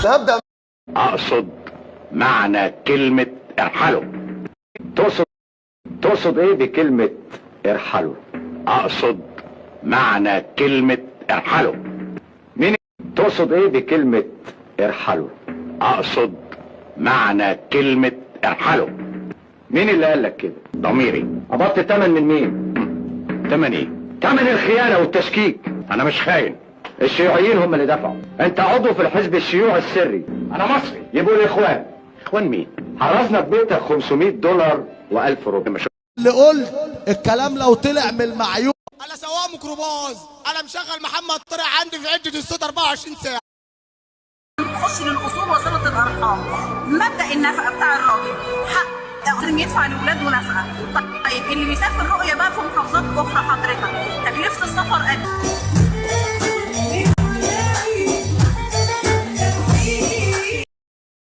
هبدأ. اقصد معنى كلمة ارحلوا. تقصد ايه بكلمة ارحلوا؟ اقصد معنى كلمة ارحلوا. مين تقصد ايه بكلمة ارحلوا؟ اقصد معنى كلمة ارحلوا. مين اللي قال لك كده؟ ضميري. قبضت تمن من مين؟ تمن ايه؟ تمن الخيانة والتشكيك. انا مش خاين. الشيوعيين هم اللي دفعوا. انت عضو في الحزب الشيوعي السري. انا مصري. يبقوا الاخوان. اخوان مين؟ حرزنا في بيتك $500 و1000 روبية. اللي قلت الكلام لو طلع من المعيوب. انا سواق ميكروباص، انا مشغل محمد طارق عندي في عده الصوت 24 ساعه. نخش للاصول وصله الارحام. مبدا النفقه بتاع الراجل حق لازم يدفع لاولاده نفقه. طيب اللي بيسافر رؤيه بقى في محافظات اخرى حضرتك تكلفه السفر قد